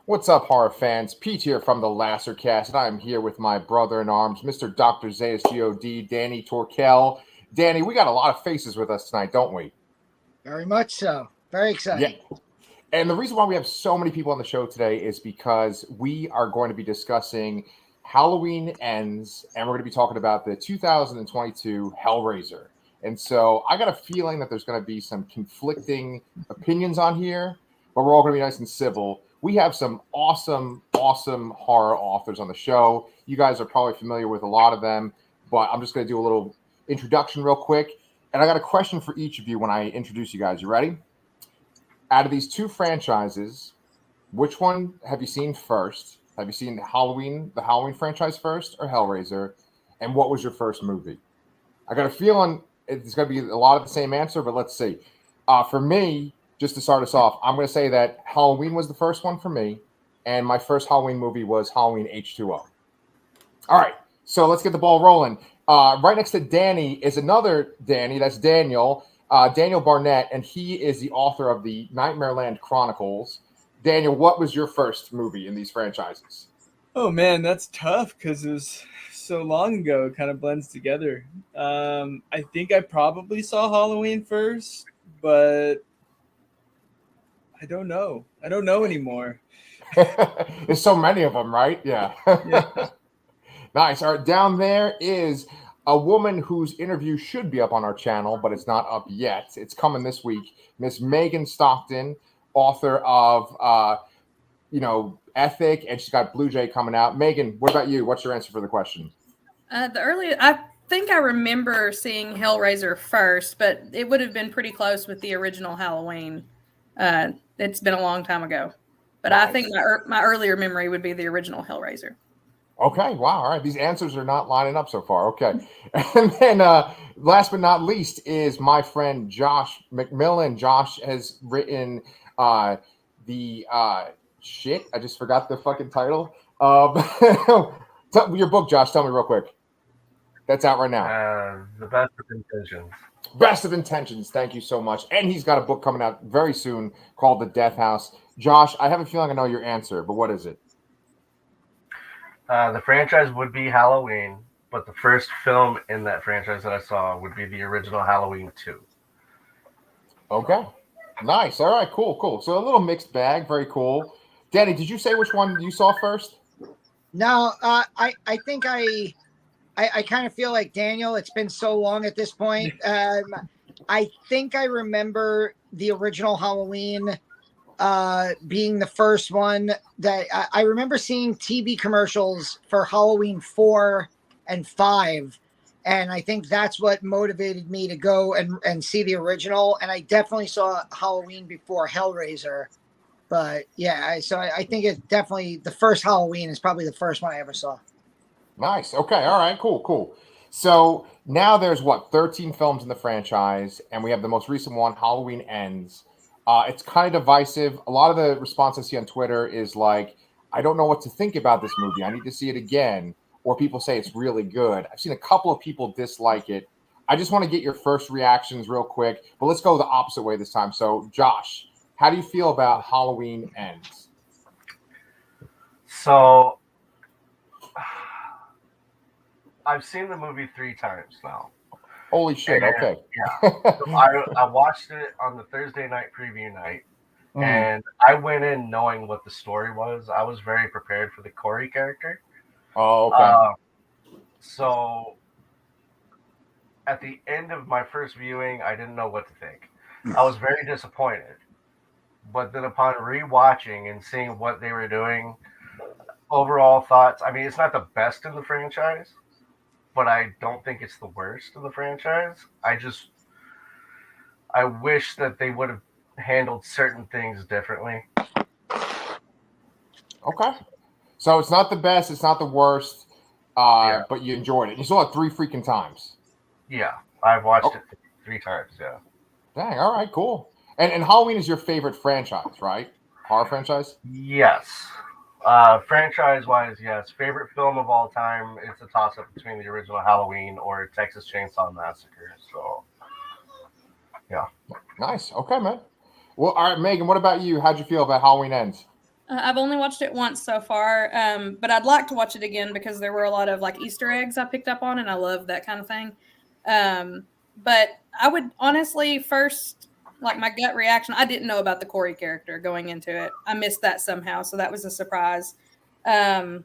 What's up, horror fans? Pete here from the Lassercast, and I'm here with my brother-in-arms, Mr. Dr. Zayas God, Danny Torkel. Danny, we got a lot of faces with us tonight, don't we? Very much so. Very exciting. Yeah. And the reason why we have so many people on the show today is because we are going to be discussing Halloween Ends, and we're going to be talking about the 2022 Hellraiser. And so I got a feeling that there's going to be some conflicting opinions on here, but we're all going to be nice and civil. We have some awesome horror authors on the show. You guys are probably familiar with a lot of them, but I'm just going to do a little introduction real quick. And I got a question for each of you when I introduce you guys. You ready? Out of these two franchises, which one have you seen first? Have you seen the Halloween franchise first, or Hellraiser? And what was your first movie? I got a feeling it's going to be a lot of the same answer, but let's see. For me, just to start us off, I'm going to say that Halloween was the first one for me, and my first Halloween movie was Halloween H2O. All right, so let's get the ball rolling. Right next to Danny is another Danny. That's Daniel. Daniel Barnett, and he is the author of the Nightmare Land Chronicles. Daniel, what was your first movie in these franchises? Oh man, that's tough because it was so long ago. It kind of blends together. I think I probably saw Halloween first, but I don't know. I don't know anymore. There's so many of them, right? Yeah. Nice. All right, down there is a woman whose interview should be up on our channel, but it's not up yet. It's coming this week. Miss Megan Stockton, author of, Ethic, and she's got Blue Jay coming out. Megan, what about you? What's your answer for the question? I think I remember seeing Hellraiser first, but it would have been pretty close with the original Halloween. It's been a long time ago, but nice. I think my earlier memory would be the original Hellraiser. Okay, wow. All right, these answers are not lining up so far. Okay. And then last but not least is my friend Josh MacMillan. Josh has written the shit. I just forgot the fucking title. Your book, Josh. Tell me real quick. That's out right now. The Best of Intentions. Best of Intentions. Thank you so much. And he's got a book coming out very soon called The Death House. Josh, I have a feeling I know your answer, but what is it? The franchise would be Halloween, but the first film in that franchise that I saw would be the original Halloween 2. Okay. Nice. All right, cool. So a little mixed bag. Very cool. Danny, did you say which one you saw first? No, I think I kind of feel like Daniel. It's been so long at this point. I think I remember the original Halloween being the first one that I remember seeing TV commercials for Halloween 4 and 5. And I think that's what motivated me to go and see the original. And I definitely saw Halloween before Hellraiser. But yeah, so I think it's definitely the first Halloween is probably the first one I ever saw. Nice. Okay. All right. Cool. So now there's 13 films in the franchise, and we have the most recent one, Halloween Ends. It's kind of divisive. A lot of the response I see on Twitter is like, I don't know what to think about this movie. I need to see it again. Or people say it's really good. I've seen a couple of people dislike it. I just want to get your first reactions real quick, but let's go the opposite way this time. So, Josh, how do you feel about Halloween Ends? So, I've seen the movie 3 times now. Holy shit, okay. Yeah. So I watched it on the Thursday night preview night, and I went in knowing what the story was. I was very prepared for the Corey character. Oh, okay. So at the end of my first viewing, I didn't know what to think. I was very disappointed. But then upon rewatching and seeing what they were doing, overall thoughts, I mean, it's not the best in the franchise, but I don't think it's the worst of the franchise. I wish that they would have handled certain things differently. Okay. So it's not the best, it's not the worst, but you enjoyed it. You saw it 3 freaking times. Yeah, I've watched it 3 times, yeah. Dang, all right, cool. And Halloween is your favorite franchise, right? Horror franchise? Yes. Franchise-wise, yes. Favorite film of all time, it's a toss-up between the original Halloween or Texas Chainsaw Massacre. So, yeah. Nice. Okay, man. Well, all right, Megan, what about you? How'd you feel about Halloween Ends? I've only watched it once so far, but I'd like to watch it again because there were a lot of like Easter eggs I picked up on, and I love that kind of thing. But I would honestly first, like my gut reaction, I didn't know about the Corey character going into it. I missed that somehow, so that was a surprise. I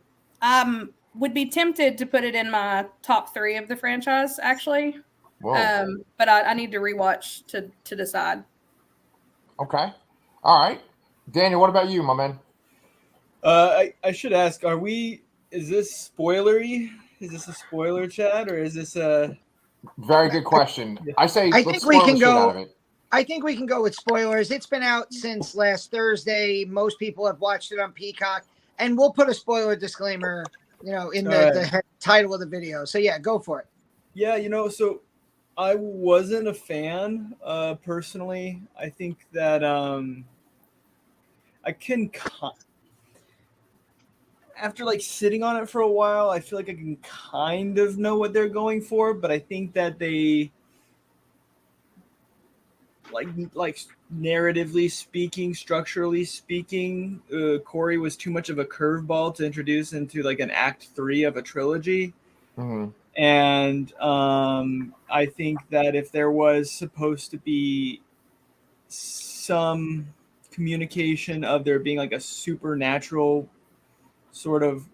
would be tempted to put it in my top 3 of the franchise, actually. But I need to rewatch to decide. Okay. All right. Daniel, what about you, my man? I should ask, is this spoilery? Is this a spoiler chat, or is this a... Very good question. I say I let's think we spoil can the shit go. out of it. I think we can go with spoilers. It's been out since last Thursday. Most people have watched it on Peacock, and we'll put a spoiler disclaimer, in the title of the video. So yeah, go for it. Yeah, so I wasn't a fan personally. I think that I can after like sitting on it for a while, I feel like I can kind of know what they're going for, but I think that they like narratively speaking, structurally speaking, Corey was too much of a curveball to introduce into like an act 3 of a trilogy. Mm-hmm. And I think that if there was supposed to be some communication of there being like a supernatural sort of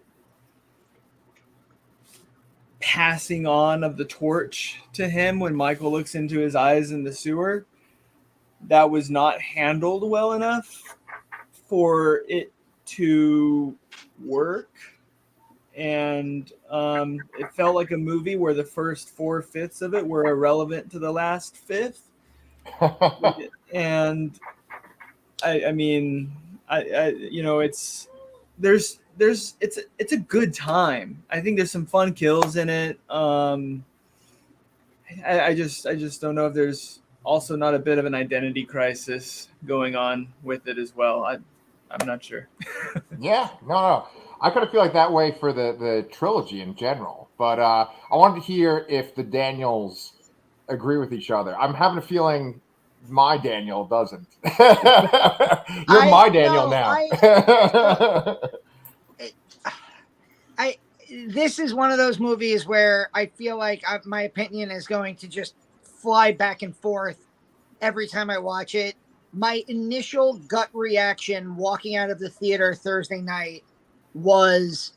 passing on of the torch to him when Michael looks into his eyes in the sewer, that was not handled well enough for it to work. And it felt like a movie where the first 4/5 of it were irrelevant to the last 5th. And it's a good time. I think there's some fun kills in it. I just don't know if there's also not a bit of an identity crisis going on with it as well. I'm not sure. Yeah, no. I kind of feel like that way for the trilogy in general. But I wanted to hear if the Daniels agree with each other. I'm having a feeling my Daniel doesn't. You're my Daniel now. This is one of those movies where I feel like my opinion is going to just fly back and forth every time I watch it. My initial gut reaction walking out of the theater Thursday night was,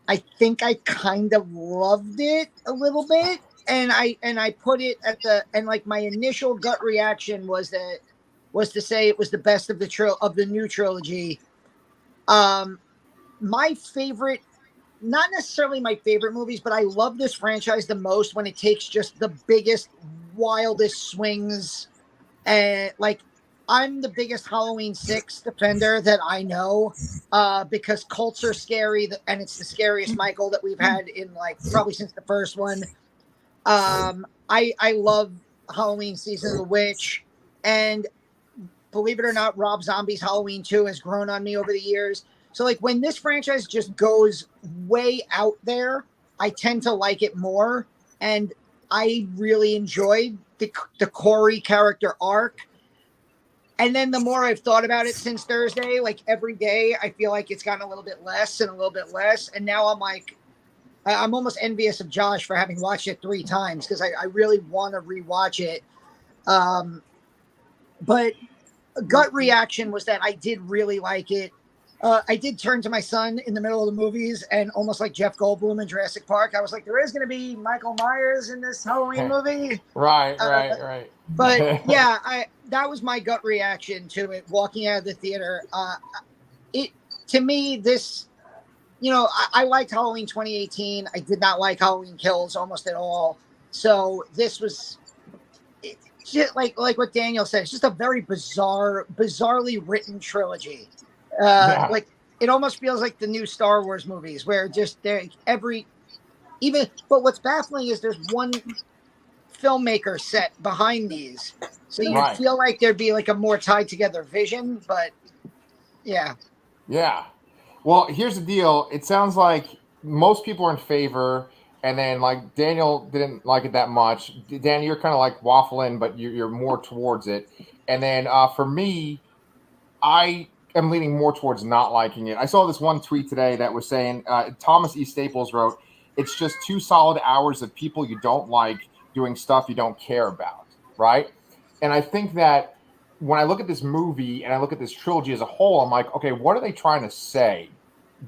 I think I kind of loved it a little bit, and I put it at my initial gut reaction was to say it was the best of the new trilogy. My favorite, not necessarily my favorite movies, but I love this franchise the most when it takes just the biggest, wildest swings. And I'm the biggest Halloween 6 defender that I know, because cults are scary, and it's the scariest Michael that we've had in probably since the first one. I love Halloween Season of the Witch, and believe it or not, Rob Zombie's Halloween 2 has grown on me over the years. So when this franchise just goes way out there, I tend to like it more. And I really enjoyed the Corey character arc. And then the more I've thought about it since Thursday, every day, I feel like it's gotten a little bit less and a little bit less. And now I'm almost envious of Josh for having watched it 3 times, because I really want to rewatch it. But a gut reaction was that I did really like it. I did turn to my son in the middle of the movies, and almost like Jeff Goldblum in Jurassic Park, I was like, there is going to be Michael Myers in this Halloween movie. Right. But yeah, that was my gut reaction to it walking out of the theater. To me, this, I liked Halloween 2018. I did not like Halloween Kills almost at all. So this was just like what Daniel said. It's just a very bizarrely written trilogy. It almost feels like the new Star Wars movies, where just but what's baffling is there's one filmmaker set behind these, so you feel like there'd be a more tied together vision. But yeah. Well, here's the deal. It sounds like most people are in favor, and then Daniel didn't like it that much. Danny, you're kind of waffling, but you're more towards it. And then for me, I am leaning more towards not liking it. I saw this one tweet today that was saying Thomas E. Staples wrote, "It's just 2 solid hours of people you don't like doing stuff you don't care about," right? And I think that when I look at this movie and I look at this trilogy as a whole, I'm like, okay, what are they trying to say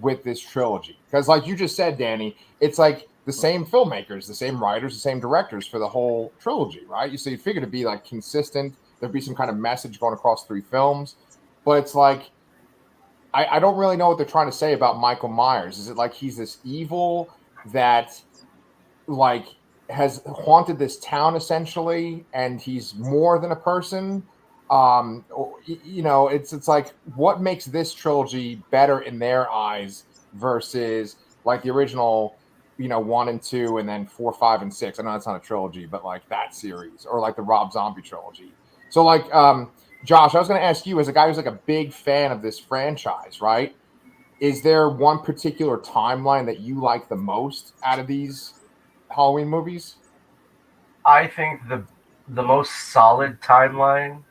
with this trilogy? Because, like you just said, Danny, it's like the same filmmakers, the same writers, the same directors for the whole trilogy, right? You say you figure to be like consistent, there'd be some kind of message going across 3 films, but it's like I don't really know what they're trying to say about Michael Myers. Is it like he's this evil that like has haunted this town essentially, and he's more than a person? It's like what makes this trilogy better in their eyes versus like the original, 1 and 2, and then 4, 5, and 6. I know it's not a trilogy, but like that series, or like the Rob Zombie trilogy. So like, Josh, I was going to ask you, as a guy who's like a big fan of this franchise, right? Is there one particular timeline that you like the most out of these Halloween movies? I think the most solid timeline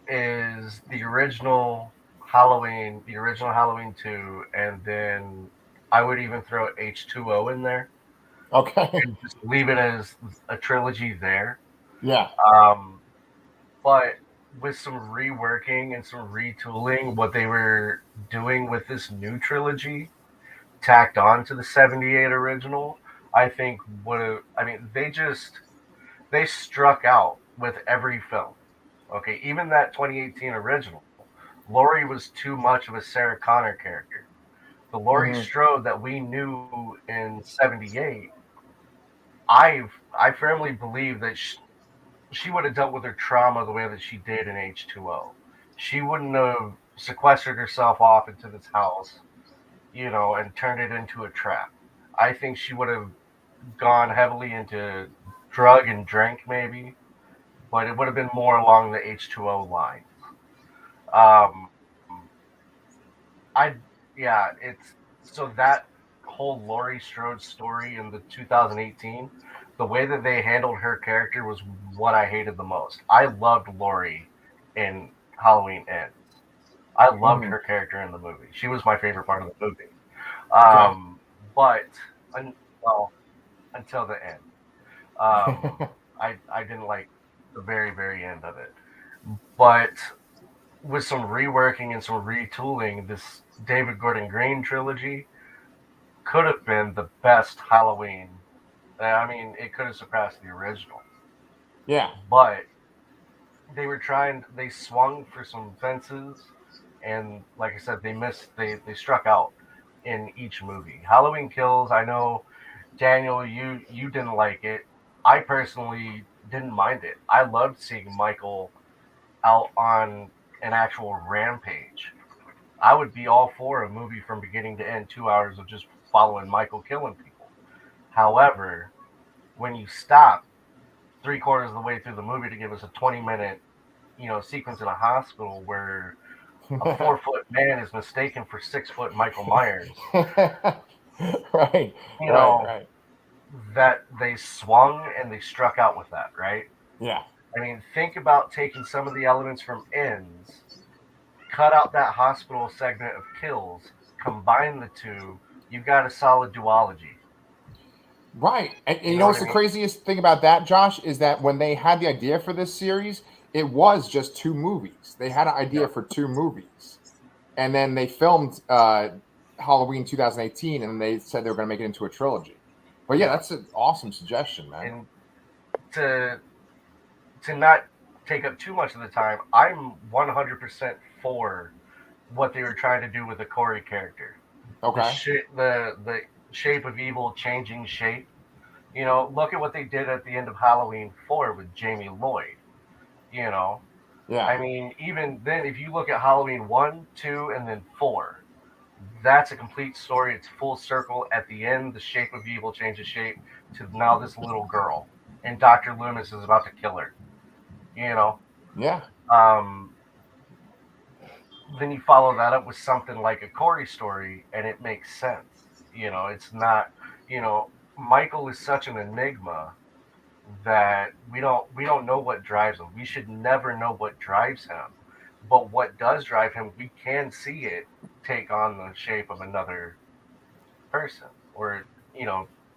is the original Halloween 2, and then I would even throw H2O in there. Okay. And just leave it as a trilogy there. Yeah. But with some reworking and some retooling, what they were doing with this new trilogy, tacked on to the 78 original, I think they struck out with every film. Okay, even that 2018 original, Laurie was too much of a Sarah Connor character. The Laurie Strode that we knew in 78, I firmly believe that she would have dealt with her trauma the way that she did in H2O. She wouldn't have sequestered herself off into this house, and turned it into a trap. I think she would have gone heavily into drug and drink, maybe, but it would have been more along the H2O line. Um, I yeah, it's so that whole Laurie Strode story in the 2018, the way that they handled her character was what I hated the most. I loved Laurie in Halloween Ends. I loved her character in the movie. She was my favorite part of the movie. But well, until the end, I didn't like the very very end of it. But with some reworking and some retooling, this David Gordon Green trilogy could have been the best Halloween. I mean, it could have surpassed the original. Yeah. But they swung for some fences, and like I said, they struck out in each movie. Halloween Kills, I know, Daniel, you didn't like it. I personally didn't mind it. I loved seeing Michael out on an actual rampage. I would be all for a movie from beginning to end, 2 hours of just following Michael killing people. However, when you stop 3/4 of the way through the movie to give us a 20-minute, sequence in a hospital where a 4-foot man is mistaken for 6-foot Michael Myers, right. Right. that they swung and they struck out with that, right? Yeah. I mean, think about taking some of the elements from Ends, cut out that hospital segment of Kills, combine the two, you've got a solid duology. Right. And you know what's the craziest thing about that, Josh, is that when they had the idea for this series, it was just 2 movies. They had an idea for 2 movies. And then they filmed Halloween 2018, and they said they were going to make it into a trilogy. But yeah, that's an awesome suggestion, man. And to not take up too much of the time, I'm 100% for what they were trying to do with the Corey character. Okay. The shape of evil changing shape. Look at what they did at the end of Halloween 4 with Jamie Lloyd. Yeah. I mean, even then, if you look at Halloween 1, 2, and then 4, that's a complete story. It's full circle. At the end, the shape of evil changes shape to now this little girl, and Dr. Loomis is about to kill her. Yeah. Then you follow that up with something like a Corey story, and it makes sense. It's not. Michael is such an enigma that we don't know what drives him. We should never know what drives him. But what does drive him, we can see it take on the shape of another person, or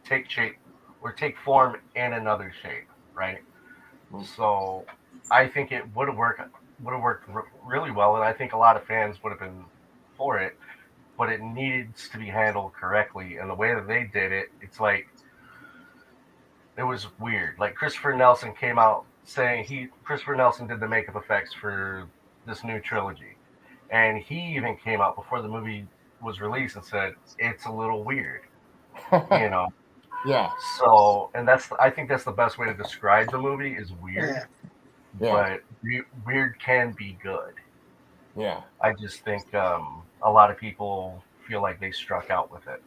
take shape or take form in another shape, right? So I think it would have worked really well, and I think a lot of fans would have been for it. But it needs to be handled correctly, and the way that they did it, it's like it was weird. Like Christopher Nelson came out saying Christopher Nelson did the makeup effects for this new trilogy, and he even came out before the movie was released and said it's a little weird, you know. Yeah. So, and I think that's the best way to describe the movie is weird. Yeah. But weird can be good. Yeah. I just think a lot of people feel like they struck out with it.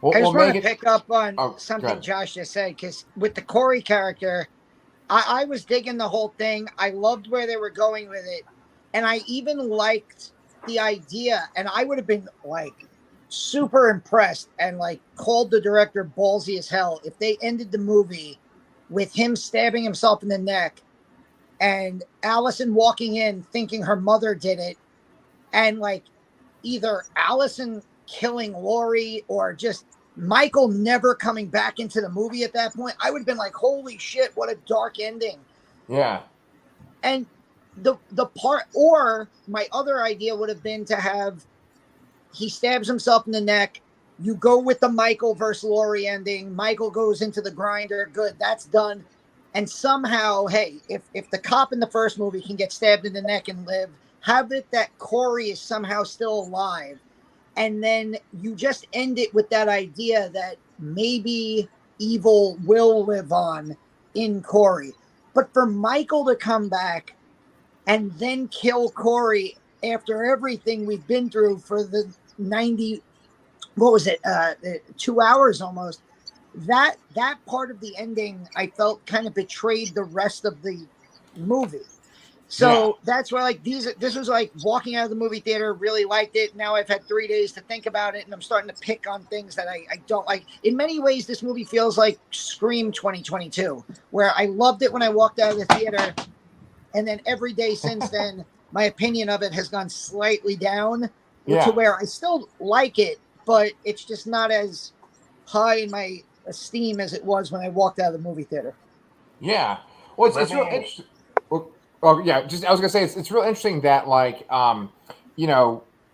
I just want to pick up on go something ahead. Josh just said, because with the Corey character, I was digging the whole thing. I loved where they were going with it. And I even liked the idea. And I would have been like super impressed and like called the director ballsy as hell if they ended the movie with him stabbing himself in the neck and Allison walking in thinking her mother did it, and like either Allison killing Laurie or just Michael never coming back into the movie at that point. I would have been like, holy shit, what a dark ending. Yeah. And the part, or my other idea would have been to have he stabs himself in the neck. You go with the Michael versus Laurie ending. Michael goes into the grinder. Good, that's done. And somehow, hey, if the cop in the first movie can get stabbed in the neck and live, have it that Corey is somehow still alive. And then you just end it with that idea that maybe evil will live on in Corey. But for Michael to come back and then kill Corey after everything we've been through for the 90, what was it, 2 hours almost, that part of the ending I felt kind of betrayed the rest of the movie. So that's where like this was like walking out of the movie theater, really liked it. Now I've had 3 days to think about it, and I'm starting to pick on things that I don't like. In many ways, this movie feels like Scream 2022, where I loved it when I walked out of the theater, and then every day since then, my opinion of it has gone slightly down to where I still like it, but it's just not as high in my esteem as it was when I walked out of the movie theater. Yeah. Well, it's real interesting. Oh yeah, just I was gonna say it's real interesting that like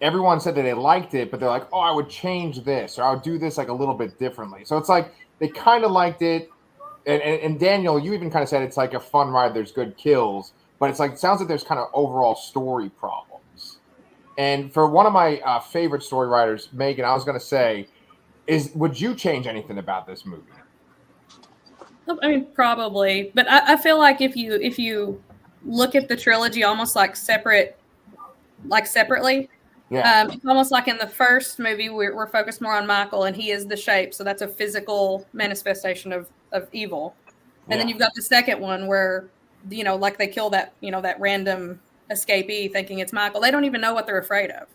everyone said that they liked it, but they're like, oh, I would change this or I would do this like a little bit differently. So it's like they kind of liked it, and Daniel, you even kind of said it's like a fun ride. There's good kills, but it's like it sounds like there's kind of overall story problems. And for one of my favorite story writers, Megan, I was gonna say, would you change anything about this movie? I mean, probably, but I feel like if you look at the trilogy almost like separately. Yeah. It's almost like in the first movie, we're focused more on Michael, and he is the shape. So that's a physical manifestation of evil. And then you've got the second one where, like they kill that, that random escapee thinking it's Michael. They don't even know what they're afraid of.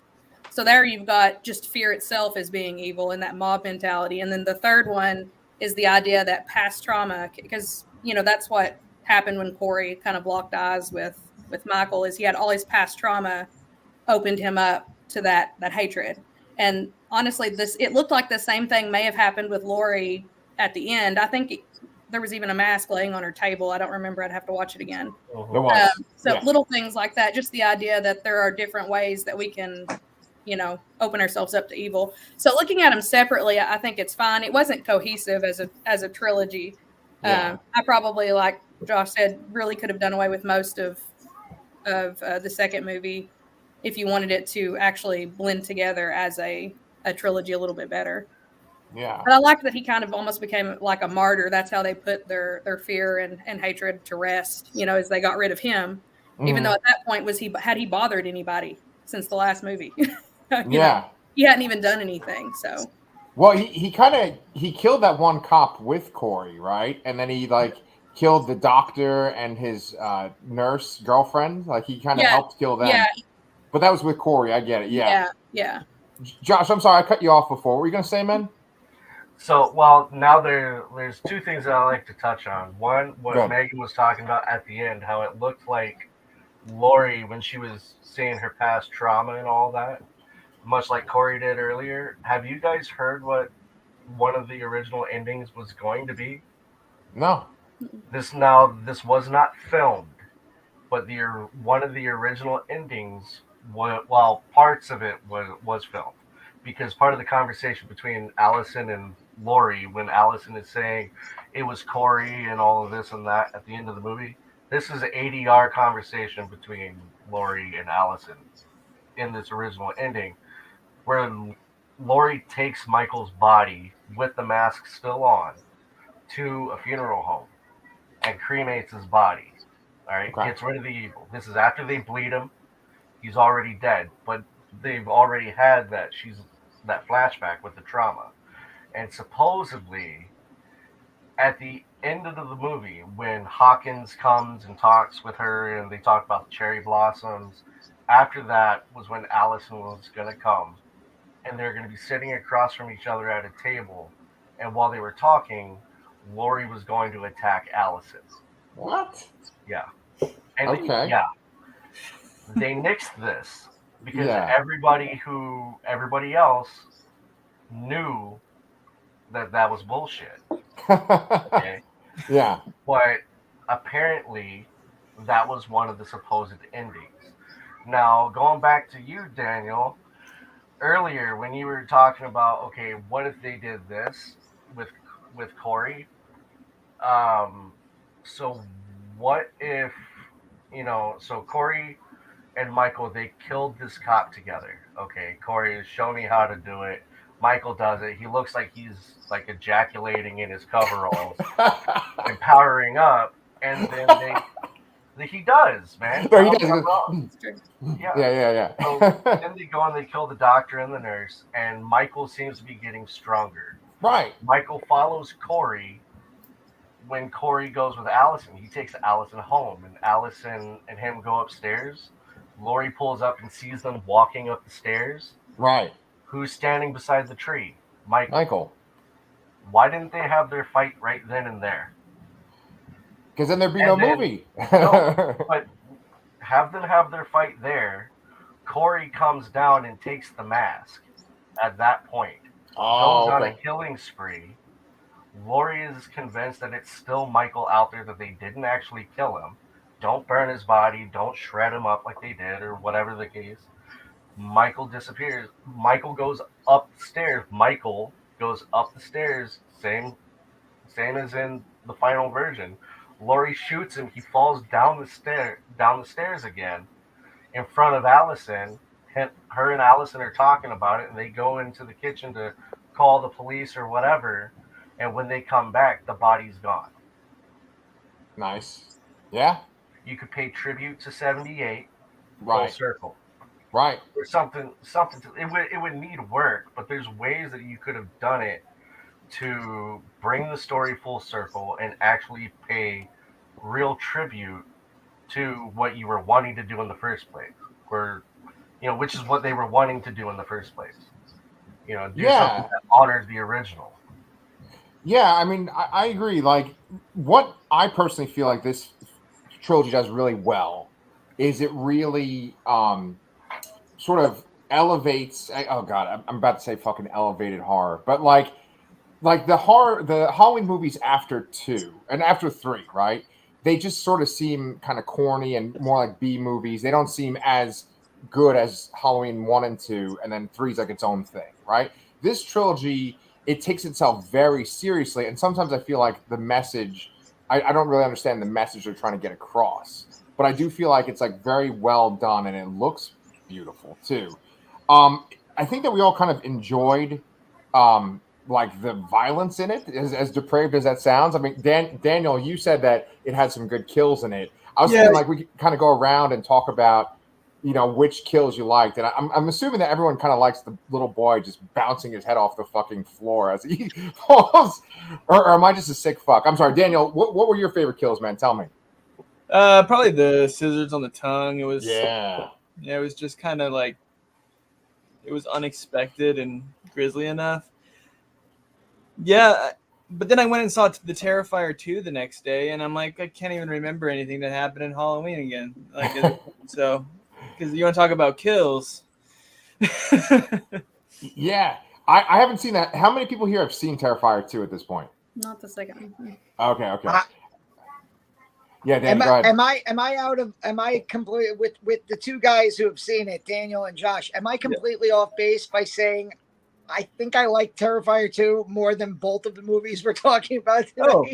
So there you've got just fear itself as being evil and that mob mentality. And then the third one is the idea that past trauma, because, that's what happened when Corey kind of locked eyes with Michael, is he had all his past trauma opened him up to that hatred. And honestly, it looked like the same thing may have happened with Laurie at the end. I think there was even a mask laying on her table. I don't remember. I'd have to watch it again. Little things like that, just the idea that there are different ways that we can, open ourselves up to evil. So looking at them separately, I think it's fine. It wasn't cohesive as a trilogy. I probably, like Josh said, really could have done away with most of the second movie if you wanted it to actually blend together as a trilogy a little bit better. Yeah. But I like that he kind of almost became like a martyr. That's how they put their fear and hatred to rest, as they got rid of him. Mm-hmm. Even though at that point had he bothered anybody since the last movie? He hadn't even done anything. So well, he killed that one cop with Corey, right? And then he like killed the doctor and his nurse girlfriend. Like he kind of helped kill them. Yeah. But that was with Corey. I get it. Yeah. Josh, I'm sorry I cut you off before. What were you gonna say, man? So, well, now there's two things that I like to touch on. One, what Megan was talking about at the end, how it looked like Lori, when she was seeing her past trauma and all that, much like Corey did earlier, have you guys heard what one of the original endings was going to be? No. This was not filmed, but one of the original endings, well, parts of it was filmed, because part of the conversation between Allison and Lori, when Allison is saying it was Corey and all of this and that at the end of the movie, this is an ADR conversation between Lori and Allison in this original ending, where Lori takes Michael's body with the mask still on to a funeral home and cremates his body. All right, Okay. gets rid of the evil. This is after they bleed him. He's already dead, but they've already had that flashback with the trauma. And supposedly, at the end of the movie, when Hawkins comes and talks with her and they talk about the cherry blossoms, after that was when Allison was going to come and they're going to be sitting across from each other at a table. And while they were talking, Lori was going to attack Allison. What? Yeah. And Okay. yeah. They nixed this because Yeah. everybody else knew that was bullshit. Okay. Yeah. But apparently that was one of the supposed endings. Now, going back to you, Daniel, earlier when you were talking about, okay, what if they did this with Corey? So what if, so Corey and Michael, they killed this cop together. Okay, Corey, show me how to do it. Michael does it. He looks like he's like ejaculating in his coveralls and powering up, and then he does, man. No, he I'm does. not wrong. Yeah. Yeah. So then they go and they kill the doctor and the nurse, and Michael seems to be getting stronger. Right. Michael follows Corey. When Corey goes with Allison, he takes Allison home, and Allison and him go upstairs. Lori pulls up and sees them walking up the stairs. Right. Who's standing beside the tree? Michael. Why didn't they have their fight right then and there? Because then there'd be And no then- movie. No, but have them have their fight there. Corey comes down and takes the mask at that point. Oh, Goes on a okay. killing spree. Lori is convinced that it's still Michael out there, that they didn't actually kill him. Don't burn his body. Don't shred him up like they did, or whatever the case. Michael disappears. Michael goes up the stairs. Michael goes up the stairs. Same as in the final version. Lori shoots him. He falls down the stairs again, in front of Allison. Her and Allison are talking about it, and they go into the kitchen to call the police or whatever. And when they come back, the body's gone. Nice. Yeah. You could pay tribute to 78, full Right. circle. Right. Or something it would need work, but there's ways that you could have done it to bring the story full circle and actually pay real tribute to what you were wanting to do in the first place, or which is what they were wanting to do in the first place. Do something that honors the original. Yeah, I mean, I agree. Like, what I personally feel like this trilogy does really well is it really sort of elevates. Oh God, I'm about to say fucking elevated horror, but like the Halloween movies after 2 and after 3, right? They just sort of seem kind of corny and more like B movies. They don't seem as good as Halloween 1 and 2, and then 3 is like its own thing, right? This trilogy, it takes itself very seriously, and sometimes I feel like the message, I don't really understand the message they're trying to get across, but I do feel like it's like very well done, and it looks beautiful too. I think that we all kind of enjoyed like the violence in it, as depraved as that sounds. I mean, Daniel, you said that it had some good kills in it. I was thinking like we could kind of go around and talk about which kills you liked, and I'm assuming that everyone kind of likes the little boy just bouncing his head off the fucking floor as he falls, or am I just a sick fuck? I'm sorry, Daniel. What were your favorite kills, man? Tell me. Probably the scissors on the tongue. It was Yeah, it was just kind of like, it was unexpected and grisly enough. Yeah, But then I went and saw the Terrifier 2 the next day, and I'm like, I can't even remember anything that happened in Halloween again. Like, so, because you want to talk about kills. Yeah, I haven't seen that. How many people here have seen Terrifier 2 at this point? Not the second one. Okay. Yeah, Dan, go ahead. Am I completely with the two guys who have seen it, Daniel and Josh? Am I completely off base by saying I think I like Terrifier 2 more than both of the movies we're talking about today? Oh,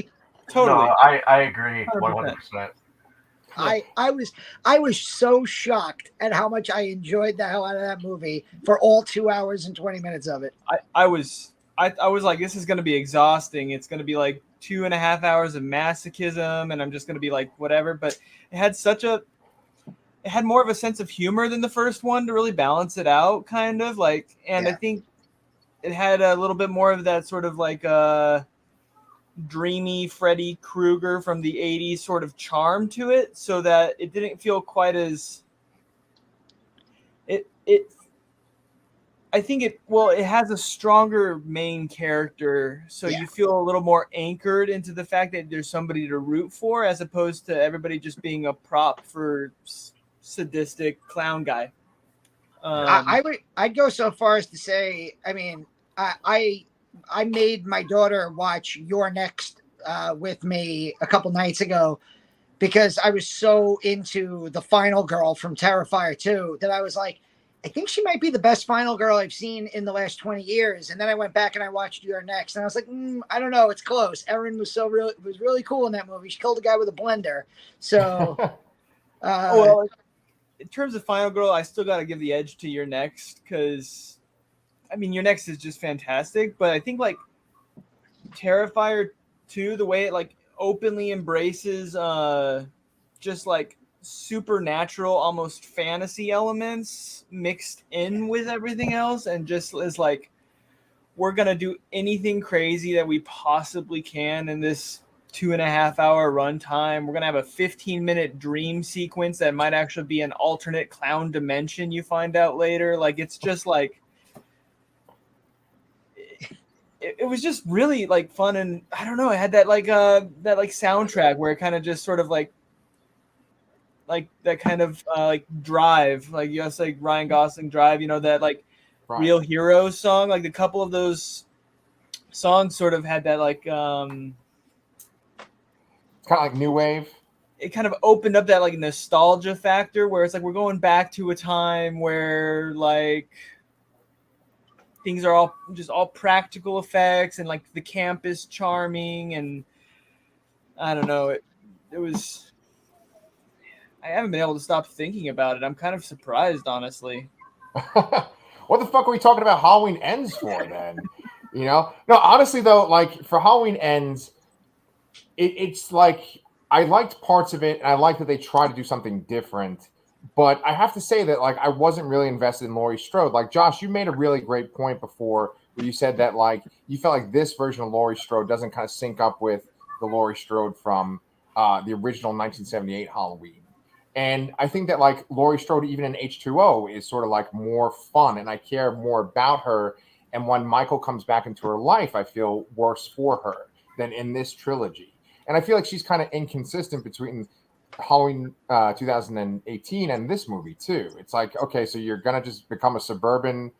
totally. No, I agree 100%. I was so shocked at how much I enjoyed the hell out of that movie for all 2 hours and 20 minutes of it. I was like, this is going to be exhausting. It's going to be like 2.5 hours of masochism, and I'm just going to be like, whatever. But it had more of a sense of humor than the first one to really balance it out, kind of like. And I think it had a little bit more of that sort of like dreamy Freddy Krueger from the 80s sort of charm to it, so that it didn't feel quite as it has a stronger main character, so you feel a little more anchored into the fact that there's somebody to root for, as opposed to everybody just being a prop for sadistic clown guy. I'd go so far as to say, I mean, I made my daughter watch Your Next with me a couple nights ago because I was so into the final girl from Terrifier 2 that I was like, I think she might be the best final girl I've seen in the last 20 years. And then I went back and I watched Your Next, and I was like, I don't know, it's close. Erin was really cool in that movie. She killed a guy with a blender. So, well, in terms of final girl, I still got to give the edge to Your Next, because I mean, Your Next is just fantastic. But I think like Terrifier 2, the way it like openly embraces just like supernatural, almost fantasy elements mixed in with everything else, and just is like, we're gonna do anything crazy that we possibly can in this 2.5 hour runtime. We're gonna have a 15-minute dream sequence that might actually be an alternate clown dimension, you find out later. Like, it's just like it was just really like fun, and I don't know, it had that soundtrack where it kind of just sort of like that kind of like Drive, like just like Ryan Gosling Drive, you know, that like Real Heroes song. Like a couple of those songs sort of had that like it's kind of like new wave. It kind of opened up that like nostalgia factor where it's like we're going back to a time where like things are all practical effects, and like the camp is charming, and I don't know, it was. I haven't been able to stop thinking about it. I'm kind of surprised, honestly. What the fuck are we talking about Halloween Ends for then? You know? No, honestly though, like for Halloween Ends, it's like I liked parts of it, and I liked that they tried to do something different. But I have to say that like I wasn't really invested in Laurie Strode. Like Josh, you made a really great point before where you said that like you felt like this version of Laurie Strode doesn't kind of sync up with the Laurie Strode from the original 1978 Halloween. And I think that like Laurie Strode, even in H2O, is sort of like more fun, and I care more about her. And when Michael comes back into her life, I feel worse for her than in this trilogy. And I feel like she's kind of inconsistent between Halloween 2018 and this movie too. It's like, okay, so you're gonna just become a suburban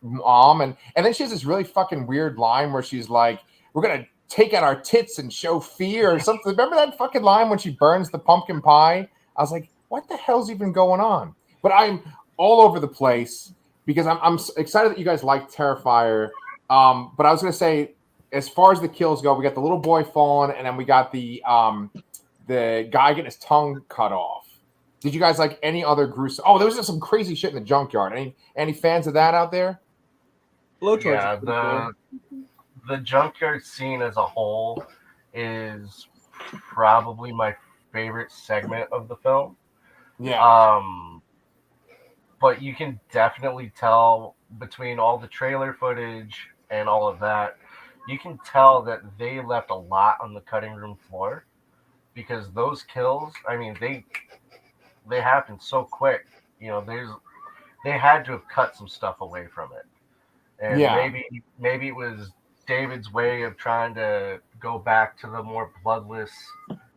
mom, and then she has this really fucking weird line where she's like, "We're gonna take out our tits and show fear" or something. Remember that fucking line when she burns the pumpkin pie? I was like, what the hell's even going on? But I'm all over the place because I'm excited that you guys like Terrifier. But I was going to say, as far as the kills go, we got the little boy falling, and then we got the guy getting his tongue cut off. Did you guys like any other gruesome? Oh, there was just some crazy shit in the junkyard. Any fans of that out there? Yeah, the junkyard scene as a whole is probably my favorite segment of the film. Yeah. But you can definitely tell between all the trailer footage and all of that, you can tell that they left a lot on the cutting room floor, because those kills, I mean, they happened so quick. You know, they had to have cut some stuff away from it. And maybe it was David's way of trying to go back to the more bloodless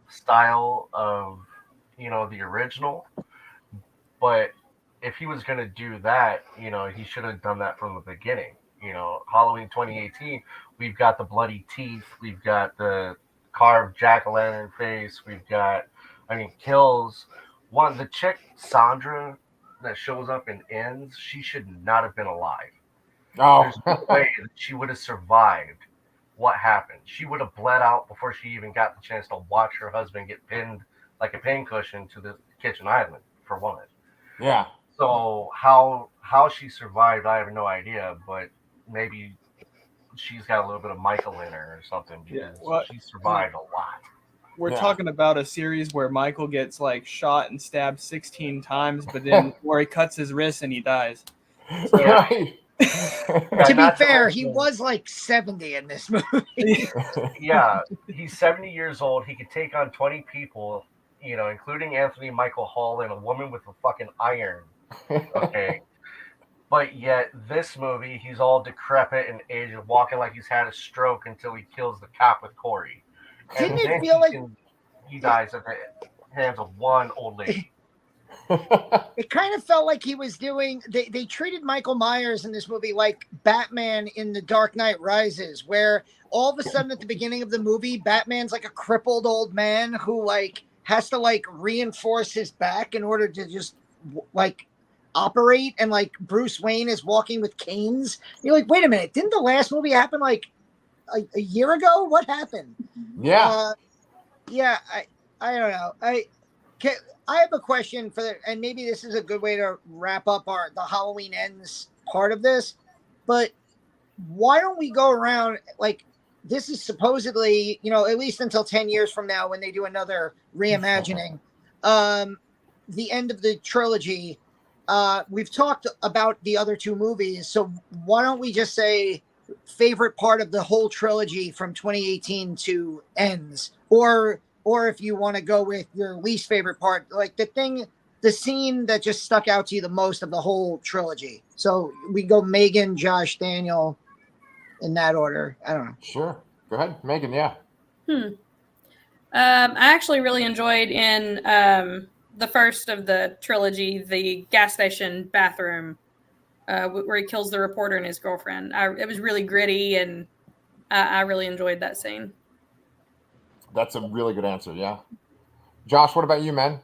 style of, the original. But if he was going to do that, he should have done that from the beginning. Halloween 2018, we've got the bloody teeth, we've got the carved jack-o'-lantern face, we've got, kills. The chick, Sandra, that shows up in Ends, she should not have been alive. Oh, There's no way that she would have survived what happened. She would have bled out before she even got the chance to watch her husband get pinned like a pincushion to the kitchen island, for one. yeah. So how she survived, I have no idea, but maybe she's got a little bit of Michael in her or something. Yeah, Because she survived a lot. We're Yeah. talking about a series where Michael gets like shot and stabbed 16 times, but then where he cuts his wrist and he dies. So, Right. To be not to fair, he mention- was like 70 in this movie. Yeah, he's 70 years old. He could take on 20 people, including Anthony Michael Hall and a woman with a fucking iron. Okay. But yet, this movie, he's all decrepit and aged, walking like he's had a stroke until he kills the cop with Corey. And Didn't it then feel like he dies at the hands of one old lady. it kind of felt like he was doing they treated Michael Myers in this movie like Batman in The Dark Knight Rises, where all of a sudden at the beginning of the movie, Batman's like a crippled old man who like has to like reinforce his back in order to just like operate, and like Bruce Wayne is walking with canes. You're like, wait a minute, didn't the last movie happen like a year ago? What happened? Yeah. Yeah, I don't know. I have a question and maybe this is a good way to wrap up the Halloween Ends part of this, but why don't we go around, like, this is supposedly, at least until 10 years from now when they do another reimagining, the end of the trilogy. We've talked about the other two movies, so why don't we just say favorite part of the whole trilogy from 2018 to Ends, or if you want to go with your least favorite part, like the scene that just stuck out to you the most of the whole trilogy. So we go Megan, Josh, Daniel, in that order. I don't know. Sure. Go ahead, Megan. Yeah. I actually really enjoyed in the first of the trilogy, the gas station bathroom, where he kills the reporter and his girlfriend. It was really gritty, and I really enjoyed that scene. That's a really good answer. Yeah. Josh, what about you, man?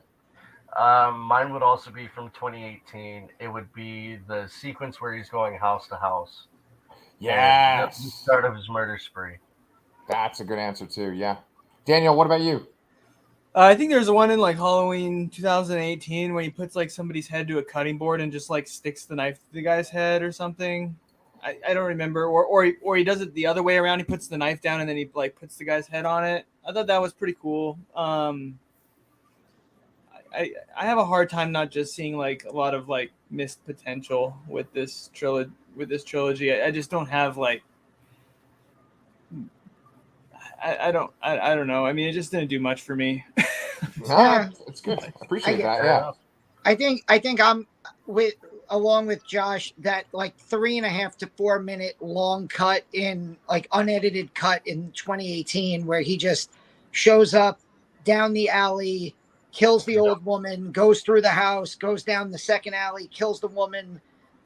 Mine would also be from 2018. It would be the sequence where he's going house to house. Yes. The start of his murder spree. That's a good answer too. Yeah. Daniel, what about you? I think there's one in like Halloween 2018 when he puts like somebody's head to a cutting board and just like sticks the knife to the guy's head or something. I don't remember. Or he does it the other way around. He puts the knife down and then he like puts the guy's head on it. I thought that was pretty cool. I have a hard time not just seeing like a lot of like missed potential with this trilogy. I just don't have like I don't know. I mean, it just didn't do much for me. No, it's good. Appreciate that. Yeah. I think I'm along with Josh, that like 3.5 to 4 minute long cut in like unedited cut in 2018 where he just shows up down the alley, kills the old woman, goes through the house, goes down the second alley, kills the woman.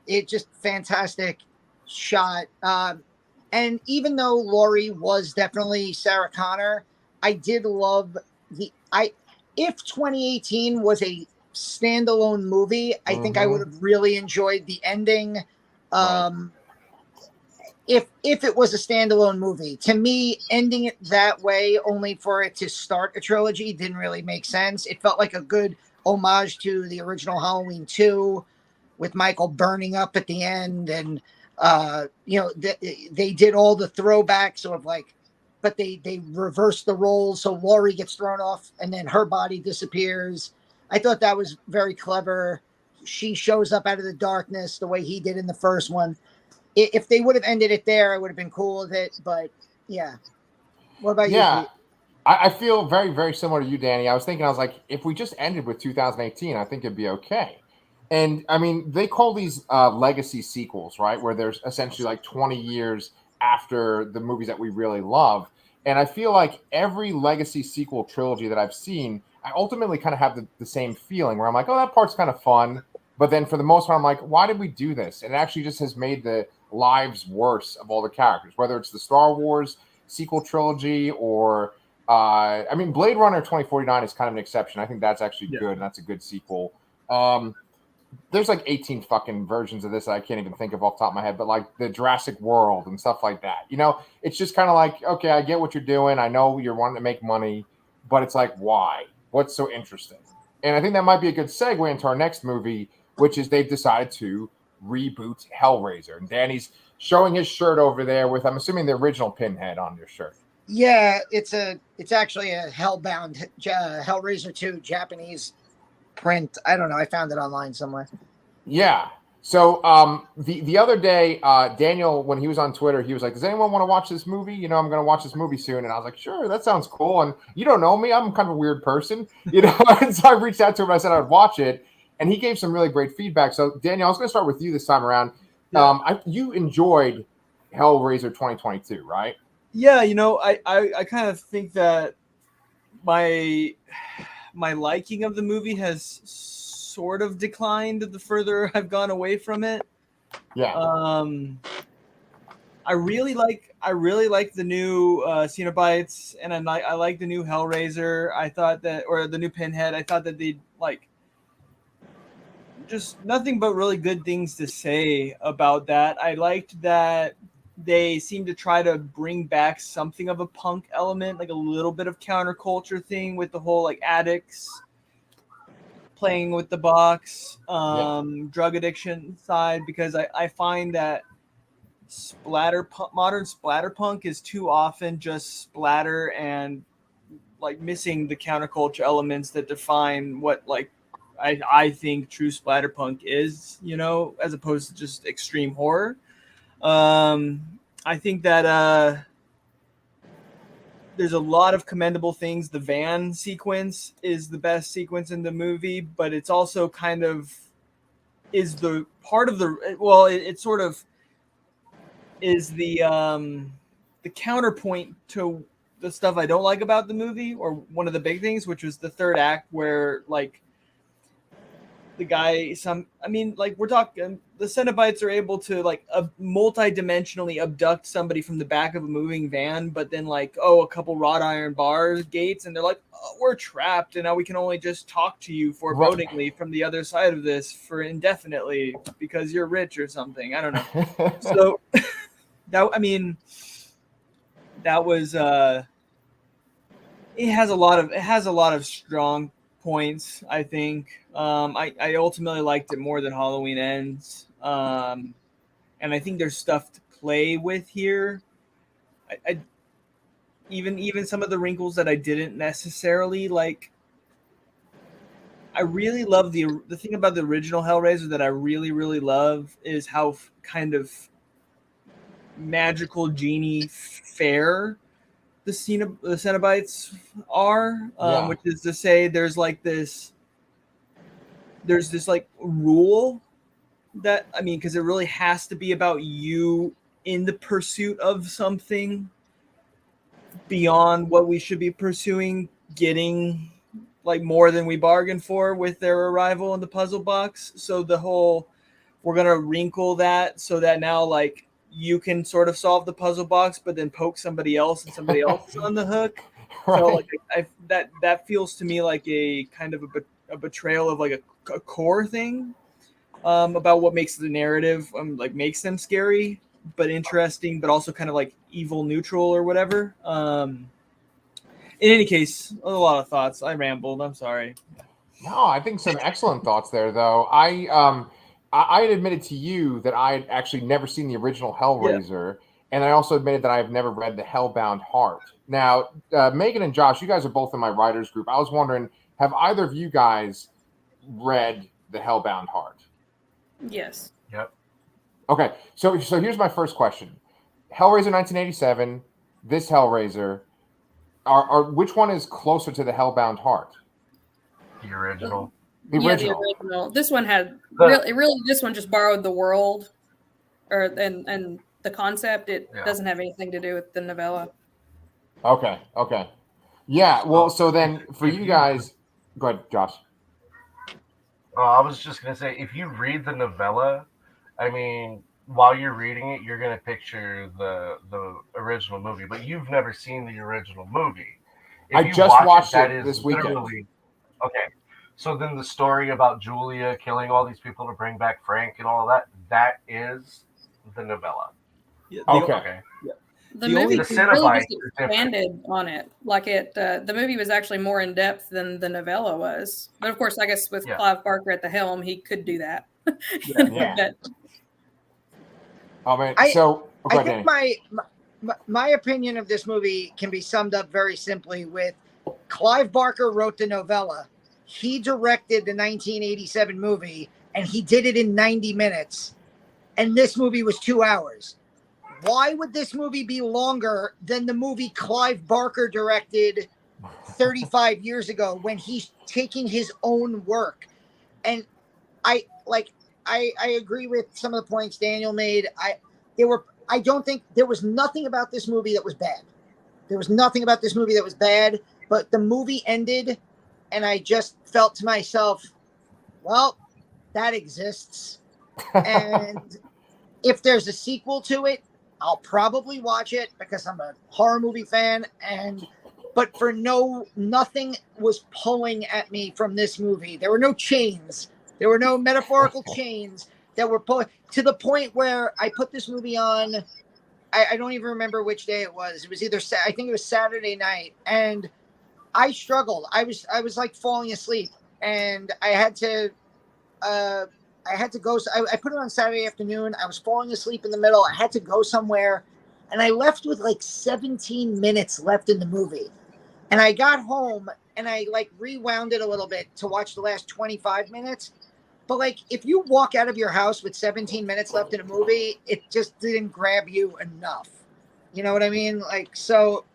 It just fantastic shot. And even though Laurie was definitely Sarah Connor, I did love if 2018 was a standalone movie, I think I would have really enjoyed the ending. If it was a standalone movie, to me, ending it that way only for it to start a trilogy didn't really make sense. It felt like a good homage to the original Halloween 2 with Michael burning up at the end, and they did all the throwbacks of like, but they reversed the roles, so Laurie gets thrown off and then her body disappears. I thought that was very clever. She shows up out of the darkness the way he did in the first one. If they would have ended it there, I would have been cool with it. But yeah, what about you? Yeah, I feel very, very similar to you, Danny. I was like, if we just ended with 2018, I think it'd be okay. And I mean, they call these legacy sequels, right? Where there's essentially like 20 years after the movies that we really love. And I feel like every legacy sequel trilogy that I've seen, I ultimately kind of have the same feeling where I'm like, oh, that part's kind of fun. But then for the most part, I'm like, why did we do this? And it actually just has made the lives worse of all the characters, whether it's the Star Wars sequel trilogy or, I mean, Blade Runner 2049 is kind of an exception. I think that's actually good, and that's a good sequel. There's like 18 fucking versions of this that I can't even think of off the top of my head, but like the Jurassic World and stuff like that. You know, it's just kind of like, okay, I get what you're doing. I know you're wanting to make money, but it's like, why? What's so interesting? And I think that might be a good segue into our next movie, which is they've decided to reboot Hellraiser. And Danny's showing his shirt over there with, I'm assuming, the original Pinhead on your shirt. Yeah, it's actually a Hellbound Hellraiser 2 Japanese print. I don't know. I found it online somewhere. Yeah. So the other day, Daniel, when he was on Twitter, he was like, does anyone want to watch this movie? You know, I'm going to watch this movie soon. And I was like, sure, that sounds cool. And you don't know me. I'm kind of a weird person, you know. And so I reached out to him. I said I would watch it. And he gave some really great feedback. So, Daniel, I was going to start with you this time around. Yeah. You enjoyed Hellraiser 2022, right? Yeah, you know, I kind of think that my liking of the movie has sort of declined the further I've gone away from it. Yeah. I really like the new Cenobites, and I like the new Hellraiser. I thought that, or the new Pinhead. I thought that they'd like just nothing but really good things to say about that. I liked that they seem to try to bring back something of a punk element, like a little bit of counterculture thing with the whole like addicts playing with the box, drug addiction side, because I find that modern splatterpunk is too often just splatter and like missing the counterculture elements that define what like I think true splatterpunk is, you know, as opposed to just extreme horror. I think that there's a lot of commendable things. The van sequence is the best sequence in the movie, but it's also kind of is the part of the it sort of is the counterpoint to the stuff I don't like about the movie, or one of the big things, which was the third act where like the guy, we're talking, the Cenobites are able to like multi-dimensionally abduct somebody from the back of a moving van, but then like, a couple wrought iron bars gates, and they're like, we're trapped, and now we can only just talk to you forebodingly from the other side of this for indefinitely because you're rich or something. I don't know. So that was it has a lot of strong points, I think. I ultimately liked it more than Halloween Ends, and I think there's stuff to play with here. I even some of the wrinkles that I didn't necessarily like. I really love the thing about the original Hellraiser that I really, really love is how kind of magical genie fair the Cenobites are, which is to say there's this like rule that, because it really has to be about you in the pursuit of something beyond what we should be pursuing, getting like more than we bargained for with their arrival in the puzzle box. So the whole, we're going to wrinkle that so that now like you can sort of solve the puzzle box, but then poke somebody else and somebody else is on the hook. Right. So like that feels to me like a kind of a betrayal of like a core thing about what makes the narrative like makes them scary but interesting, but also kind of like evil neutral or whatever. In any case, a lot of thoughts. I rambled. I'm sorry. No, I think some excellent thoughts there, though. I had admitted to you that I had actually never seen the original Hellraiser, and I also admitted that I have never read the Hellbound Heart. Now, Megan and Josh, you guys are both in my writers group. I was wondering, have either of you guys read the Hellbound Heart? Yes. Yep. Okay, so here's my first question: Hellraiser 1987, this Hellraiser, are which one is closer to the Hellbound Heart? The original. The original. This one had really this one just borrowed the world, and the concept. It Yeah. doesn't have anything to do with the novella. Okay. Yeah. Well, so then for you guys, go ahead, Josh. I was just gonna say, if you read the novella, I mean, while you're reading it, you're gonna picture the original movie, but you've never seen the original movie. If I you just watch watched that it is this weekend. literally- Okay, so then the story about Julia killing all these people to bring back Frank and all of that is the novella. Yeah, Okay. The The movie only- was The really Cenobite just is different. expanded on it. Like the movie was actually more in depth than the novella was. But of course, I guess with Yeah. Clive Barker at the helm, he could do that. Yeah. But Oh man. I- So go I ahead, think Danny. my opinion of this movie can be summed up very simply with Clive Barker wrote the novella. He directed the 1987 movie, and he did it in 90 minutes. And this movie was 2 hours. Why would this movie be longer than the movie Clive Barker directed 35 years ago when he's taking his own work? And I agree with some of the points Daniel made. I don't think there was nothing about this movie that was bad. There was nothing about this movie that was bad, but the movie ended and I just felt to myself, well, that exists. And if there's a sequel to it, I'll probably watch it because I'm a horror movie fan. But for nothing was pulling at me from this movie. There were no chains. There were no metaphorical chains that were pulling to the point where I put this movie on. I don't even remember which day it was. It was either I think it was Saturday night, and I struggled. I was like falling asleep, and I had to go. I put it on Saturday afternoon. I was falling asleep in the middle. I had to go somewhere, and I left with like 17 minutes left in the movie. And I got home and I like rewound it a little bit to watch the last 25 minutes. But like, if you walk out of your house with 17 minutes left in a movie, it just didn't grab you enough. You know what I mean? Like, so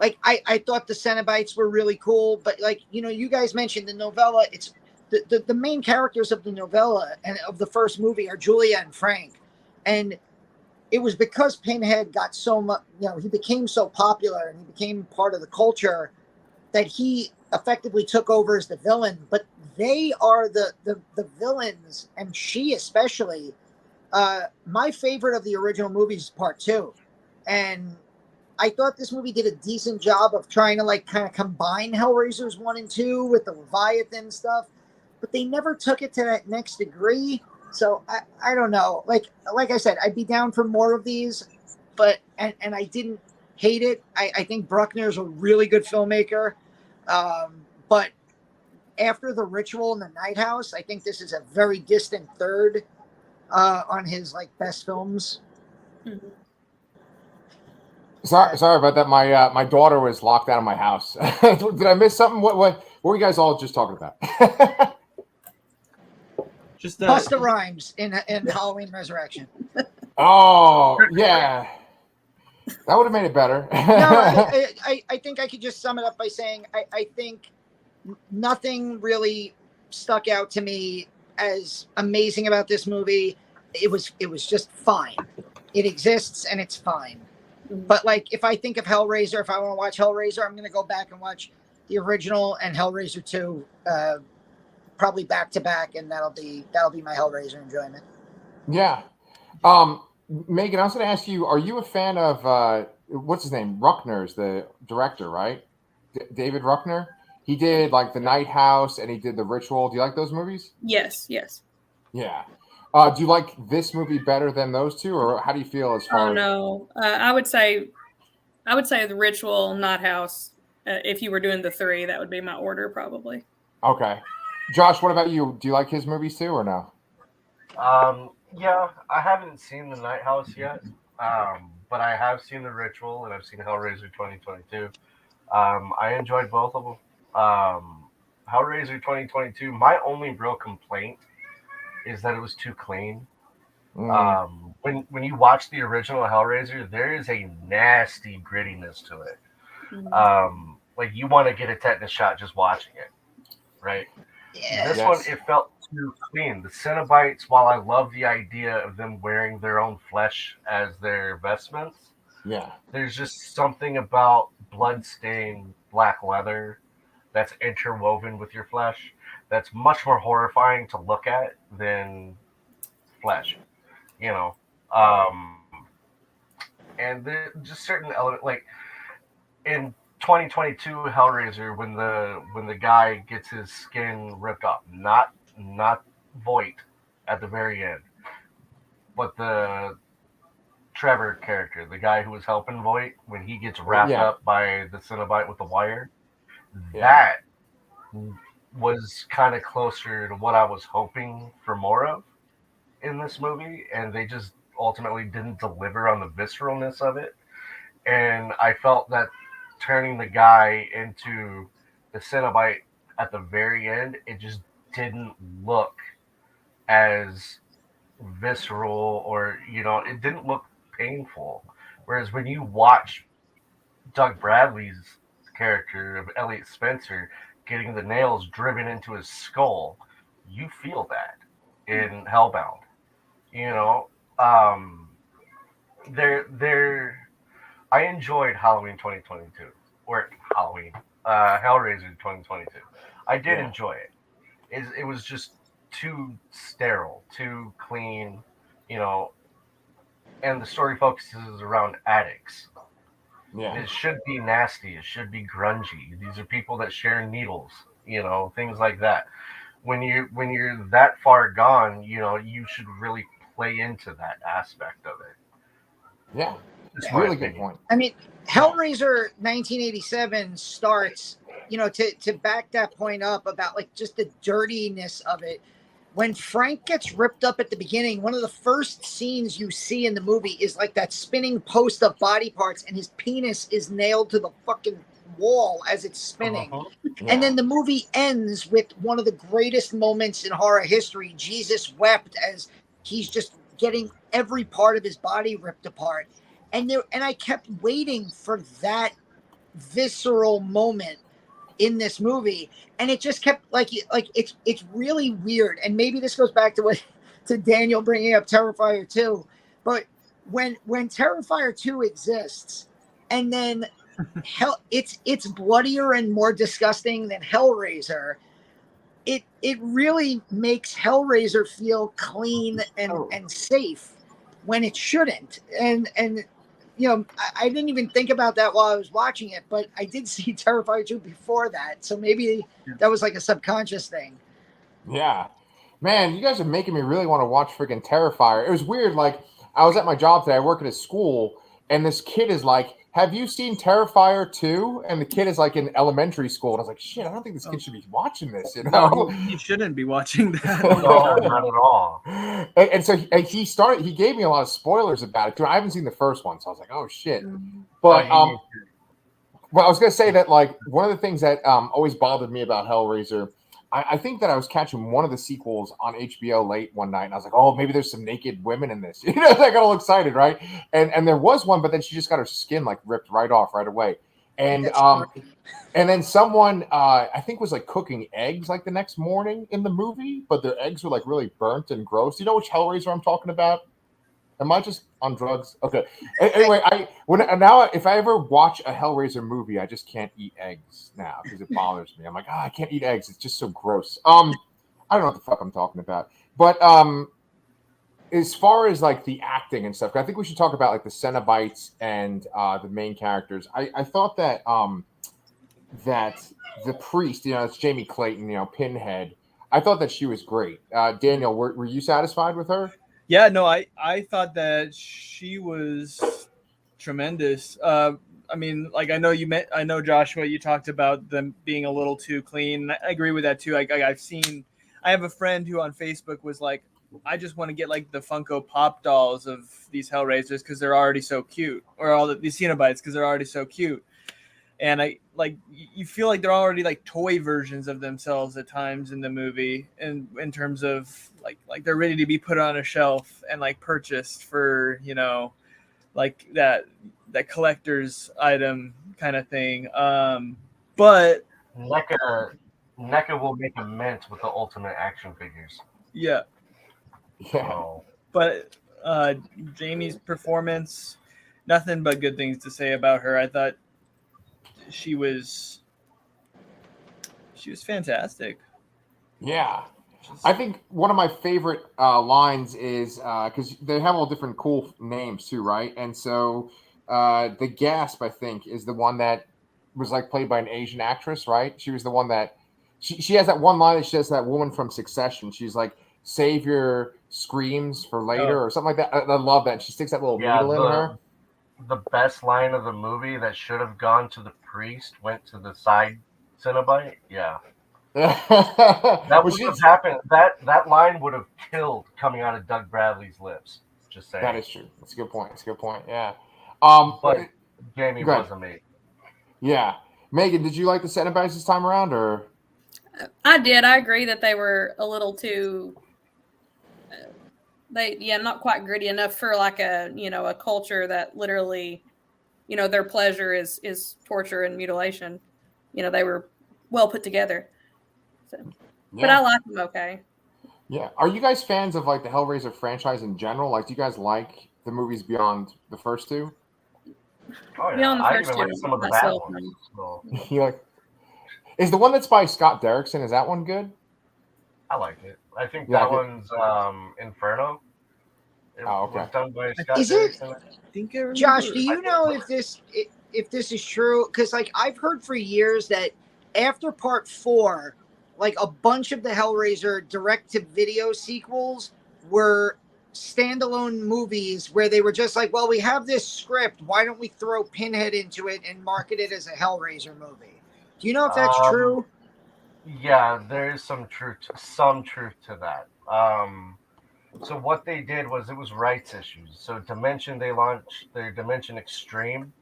like, I thought the Cenobites were really cool, but like, you guys mentioned the novella. It's the main characters of the novella and of the first movie are Julia and Frank. And it was because Pinhead got so much, he became so popular and he became part of the culture that he effectively took over as the villain. But they are the villains, and she especially. My favorite of the original movies is part 2. And I thought this movie did a decent job of trying to like kind of combine Hellraisers 1 and 2 with the Leviathan stuff, but they never took it to that next degree. So I don't know. Like I said, I'd be down for more of these, but and I didn't hate it. I think Bruckner is a really good filmmaker. But after The Ritual and The Night House, I think this is a very distant third on his like best films. Mhm. Sorry about that. My daughter was locked out of my house. Did I miss something? What were you guys all just talking about? Just Busta Rhymes in Halloween Resurrection. Oh yeah, that would have made it better. No, I think I could just sum it up by saying I think nothing really stuck out to me as amazing about this movie. It was just fine. It exists and it's fine. But like, if I think of Hellraiser, if I want to watch Hellraiser, I'm going to go back and watch the original and Hellraiser 2, probably back to back, and that'll be my Hellraiser enjoyment. Yeah. Megan, I was going to ask you: are you a fan of what's his name? Bruckner's the director, right? David Bruckner. He did like The Night House and he did The Ritual. Do you like those movies? yes. Yeah. Do you like this movie better than those two, or how do you feel as far Oh no, I would say The Ritual, Not House. If you were doing the 3, that would be my order probably. Okay. Josh, what about you? Do you like his movies too, or no? Yeah, I haven't seen The Night House yet, but I have seen The Ritual and I've seen Hellraiser 2022. I enjoyed both of them. Hellraiser 2022, my only real complaint is that it was too clean. When you watch the original Hellraiser, there is a nasty grittiness to it. Like you want to get a tetanus shot just watching it, right? Yeah. This Yes. one, it felt too clean. The Cenobites, while I love the idea of them wearing their own flesh as their vestments, Yeah. there's just something about blood-stained black leather that's interwoven with your flesh that's much more horrifying to look at than flesh, you know. Um, and there just certain element like in 2022 Hellraiser when the guy gets his skin ripped off, not Voight at the very end, but the Trevor character, the guy who was helping Voight when he gets wrapped Yeah. up by the Cenobite with the wire. Yeah. That was kind of closer to what I was hoping for more of in this movie, and they just ultimately didn't deliver on the visceralness of it. And I felt that turning the guy into the Cenobite at the very end, it just didn't look as visceral, or it didn't look painful. Whereas when you watch Doug Bradley's character of Elliot Spencer getting the nails driven into his skull, you feel that in Hellbound. You know, um, there. I enjoyed Halloween 2022 or Hellraiser 2022. I did enjoy it. It was just too sterile, too clean, you know, and the story focuses around addicts. Yeah. It should be nasty. It should be grungy. These are people that share needles, things like that. When you're that far gone, you should really play into that aspect of it. Yeah. That's It's my really good opinion. point. I mean, Hellraiser 1987 starts, to back that point up about like just the dirtiness of it. When Frank gets ripped up at the beginning, one of the first scenes you see in the movie is like that spinning post of body parts, and his penis is nailed to the fucking wall as it's spinning. Yeah. And then the movie ends with one of the greatest moments in horror history. Jesus wept as he's just getting every part of his body ripped apart. And I kept waiting for that visceral moment in this movie, and it just kept it's really weird. And maybe this goes back to Daniel bringing up Terrifier 2, but when Terrifier 2 exists, and then it's bloodier and more disgusting than Hellraiser, it really makes Hellraiser feel clean and safe when it shouldn't. And I didn't even think about that while I was watching it, but I did see Terrifier 2 before that. So maybe that was like a subconscious thing. Yeah. Man, you guys are making me really want to watch freaking Terrifier. It was weird. Like, I was at my job today. I work at a school, and this kid is like, "Have you seen Terrifier 2?" And the kid is like in elementary school. And I was like, shit, I don't think this kid should be watching this, No, he shouldn't be watching that. No, not at all. And so he gave me a lot of spoilers about it too. I haven't seen the first one, so I was like, oh shit. But well, I was gonna say that like one of the things that always bothered me about Hellraiser, I think that I was catching one of the sequels on HBO late one night, and I was like, oh, maybe there's some naked women in this. I got all excited, right? And there was one, but then she just got her skin like ripped right off right away. And and then someone I think was like cooking eggs like the next morning in the movie, but their eggs were like really burnt and gross. You know which Hellraiser I'm talking about? Am I just on drugs? Okay. Anyway, if I ever watch a Hellraiser movie, I just can't eat eggs now because it bothers me. I'm like, I can't eat eggs. It's just so gross. I don't know what the fuck I'm talking about. But as far as like the acting and stuff, I think we should talk about like the Cenobites and the main characters. I thought that that the priest, it's Jamie Clayton, Pinhead. I thought that she was great. Daniel, were you satisfied with her? Yeah, no, I thought that she was tremendous. I mean, like I know Joshua, you talked about them being a little too clean. I agree with that too. I have a friend who on Facebook was like, I just want to get like the Funko Pop dolls of these Hellraisers because they're already so cute, or all these Cenobites because they're already so cute. And you feel like they're already like toy versions of themselves at times in the movie, and in terms of like they're ready to be put on a shelf and like purchased for like that collector's item kind of thing. But NECA will make a mint with the Ultimate action figures. Yeah, Yeah. So, but Jamie's performance, nothing but good things to say about her. I thought she was fantastic. Yeah. Just- I think one of my favorite lines is because they have all different cool names too, right? And so the Gasp, I think, is the one that was like played by an Asian actress, right? She was the one that she has that one line that she says to that woman from Succession. She's like, "Save your screams for later," or something like that. I love that. She sticks that little yeah, needle in her. the best line of the movie that should have gone to the priest went to the side Cenobite. Yeah. That Well, would have happened. That line would have killed coming out of Doug Bradley's lips. Just saying. that is true. That's a good point. That's a good point. Yeah. But Jamie go ahead. was amazing. Yeah. Megan, did you like the Cenobites this time around, or? I did. I agree that they were a little too. Not quite gritty enough for like a culture that literally, their pleasure is torture and mutilation. They were well put together. So, but I like them okay. Yeah. Are you guys fans of like the Hellraiser franchise in general? Like, do you guys like the movies beyond the first two? Oh yeah, Beyond the I first even like two, some of the bad myself, ones. So You like? Is the one that's by Scott Derrickson? Is that one good? I like it. I think You that like it? one's Inferno. It Oh, okay. was done by Scott Is it? Derrickson. I think I remember. Josh, do you know if this is true? Because like I've heard for years that after part 4, like a bunch of the Hellraiser direct-to-video sequels were standalone movies where they were just like, well, we have this script. Why don't we throw Pinhead into it and market it as a Hellraiser movie? Do you know if that's true? Yeah, there is some truth to that. So what they did was it was rights issues. So Dimension, they launched their Dimension Extreme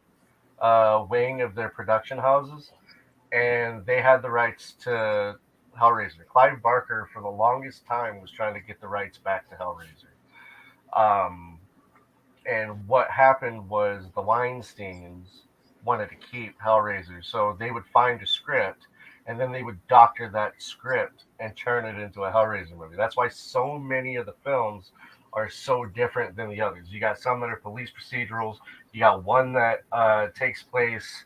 wing of their production houses, and they had the rights to Hellraiser. Clive Barker, for the longest time, was trying to get the rights back to Hellraiser. And what happened was the Weinsteins wanted to keep Hellraiser, so they would find a script, and then they would doctor that script and turn it into a Hellraiser movie. That's why so many of the films are so different than the others. You got some that are police procedurals. You got one that takes place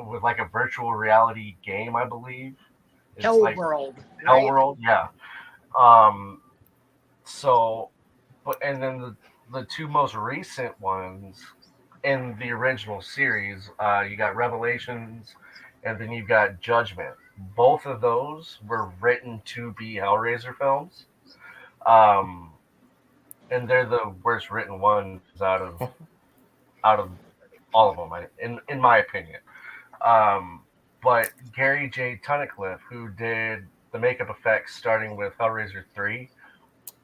with like a virtual reality game, I believe. It's like Hellworld. Hellworld, yeah. So, but and then the two most recent ones in the original series, you got Revelations, and then you got Judgment. Both of those were written to be Hellraiser films, and they're the worst written ones out of all of them, in my opinion. But Gary J. Tunnicliffe, who did the makeup effects starting with Hellraiser 3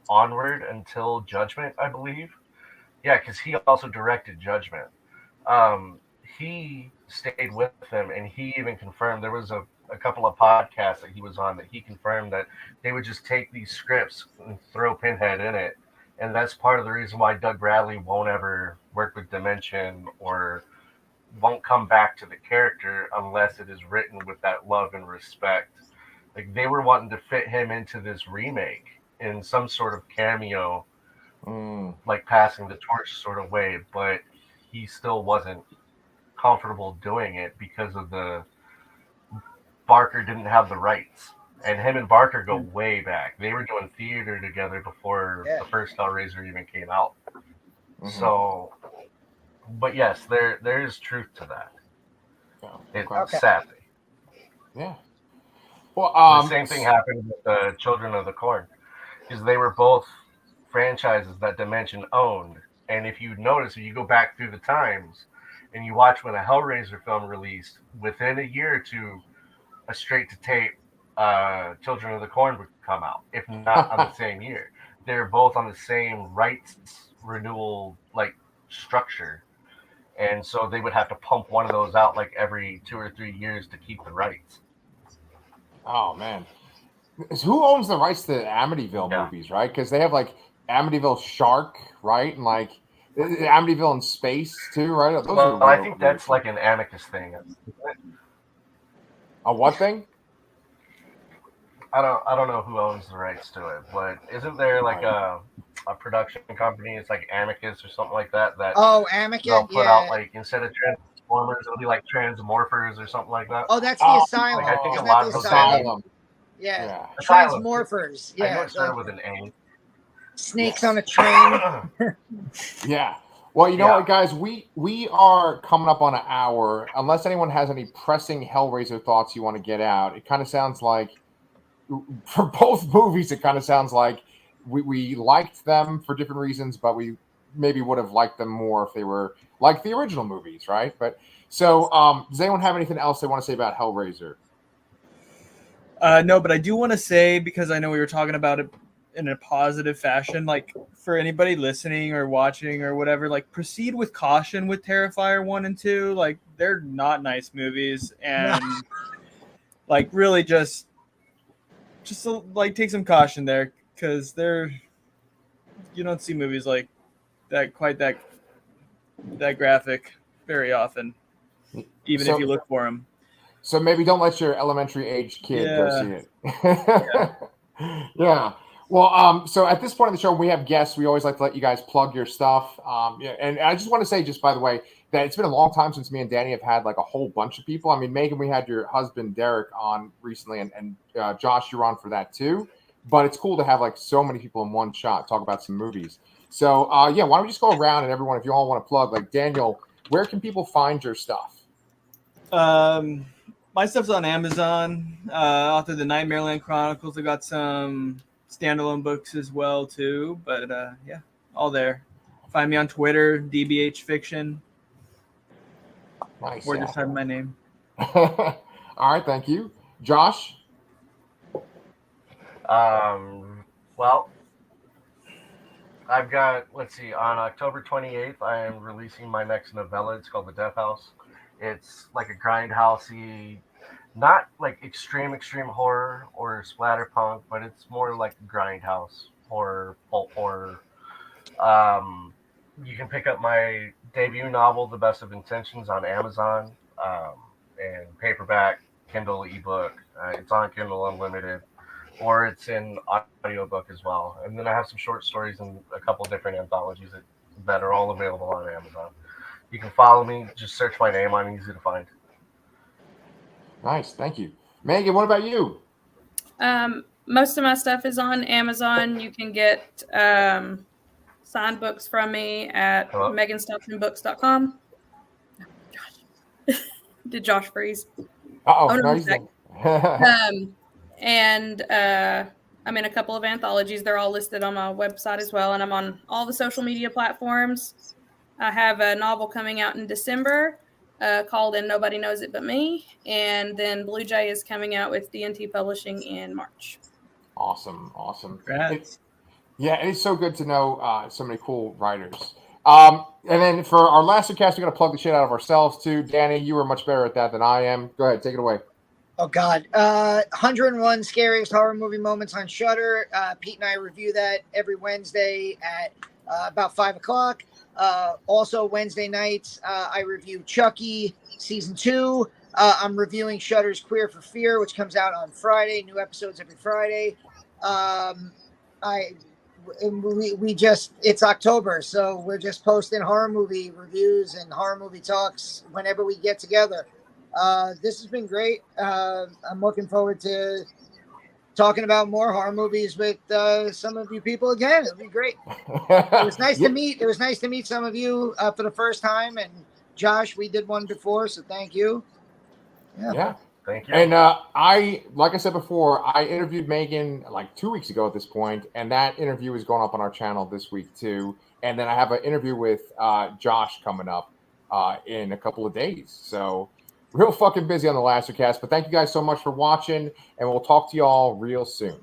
onward until Judgment, I believe. Yeah, because he also directed Judgment. He stayed with them, and he even confirmed there was a couple of podcasts that he was on that he confirmed that they would just take these scripts and throw Pinhead in it. And that's part of the reason why Doug Bradley won't ever work with Dimension or won't come back to the character unless it is written with that love and respect. Like they were wanting to fit him into this remake in some sort of cameo, like passing the torch sort of way, but he still wasn't comfortable doing it because of the Barker didn't have the rights. And him and Barker go way back. They were doing theater together before the first Hellraiser even came out. So, but yes, there is truth to that. Sadly. Yeah. Well, the same thing happened with the Children of the Corn, because they were both franchises that Dimension owned. And if you notice, if you go back through the times and you watch when a Hellraiser film released, within a year or two, a straight-to-tape Children of the Corn would come out, if not on the same year. They're both on the same rights renewal structure. And so they would have to pump one of those out like every 2 or 3 years to keep the rights. Oh, man. Who owns the rights to the Amityville movies, right? Because they have like Amityville Shark, right? And like Amityville in Space, too, right? I think that's like an Amicus thing. A what thing? I don't know who owns the rights to it, but isn't there like a production company? It's like Amicus or something like that. That Oh, they'll Amicus, put yeah. out like instead of Transformers, it'll be like Transmorphers or something like that. Oh, that's the Asylum. Like I think Isn't a that lot the of those Asylum? games. Yeah. Yeah. Asylum. Transmorphers. I know Yeah. it started with an A. Snakes on a train. Yeah. Well, you know Yeah. what, guys? We are coming up on an hour. Unless anyone has any pressing Hellraiser thoughts you want to get out, it kind of sounds like for both movies, it kind of sounds like we liked them for different reasons, but we maybe would have liked them more if they were like the original movies, right? But so, does anyone have anything else they want to say about Hellraiser? No, but I do want to say, because I know we were talking about it in a positive fashion, like for anybody listening or watching or whatever, like proceed with caution with Terrifier 1 and 2. Like they're not nice movies, and like really just like take some caution there, because you don't see movies like that quite that graphic very often, even if you look for them. So maybe don't let your elementary age kid go see it. Yeah. Well, so at this point in the show, we have guests. We always like to let you guys plug your stuff. Yeah, and I just want to say, just by the way, that it's been a long time since me and Danny have had like a whole bunch of people. I mean, Megan, we had your husband Derek on recently, and Josh, you're on for that too. But it's cool to have like so many people in one shot talk about some movies. So yeah, why don't we just go around and everyone, if you all want to plug, like Daniel, where can people find your stuff? My stuff's on Amazon. Author the MacMillan Chronicles. I got some standalone books as well too, but yeah, all there. Find me on Twitter, DBH Fiction. Nice. Or just type my name. All right, thank you, Josh. Well, I've got, let's see, on October 28th, I am releasing my next novella. It's called The Death House. It's like a grindhousey, not like extreme horror or splatterpunk, but it's more like grindhouse horror, pulp horror. You can pick up my debut novel, The Best of Intentions, on Amazon, and paperback, Kindle, ebook. It's on Kindle Unlimited, or it's in audiobook as well. And then I have some short stories and a couple different anthologies that are all available on Amazon. You can follow me. Just search my name. I'm easy to find. Nice. Thank you. Megan, what about you? Most of my stuff is on Amazon. You can get signed books from me at meganstocktonbooks.com. Did Josh freeze? Uh-oh. No, he's and I'm in a couple of anthologies. They're all listed on my website as well, and I'm on all the social media platforms. I have a novel coming out in December called And Nobody Knows It But Me, and then Blue Jay is coming out with D&T Publishing in March. Awesome. Yeah, and it's so good to know so many cool writers. And then for our last cast, we're going to plug the shit out of ourselves too. Danny, you were much better at that than I am. Go ahead, take it away. Oh God, 101 scariest horror movie moments on Shudder. Pete and I review that every Wednesday at about 5:00. Also Wednesday nights, I review Chucky season 2. I'm reviewing Shudder's Queer for Fear, which comes out on Friday. New episodes every Friday. It's October, so we're just posting horror movie reviews and horror movie talks whenever we get together. This has been great. I'm looking forward to talking about more horror movies with some of you people again. It'll be great. It was nice to meet. It was nice to meet some of you for the first time. And Josh, we did one before, so thank you. Yeah. Thank you. And like I said before, I interviewed Megan like 2 weeks ago at this point, and that interview is going up on our channel this week too. And then I have an interview with Josh coming up in a couple of days. So real fucking busy on the Lastercast, but thank you guys so much for watching, and we'll talk to you all real soon.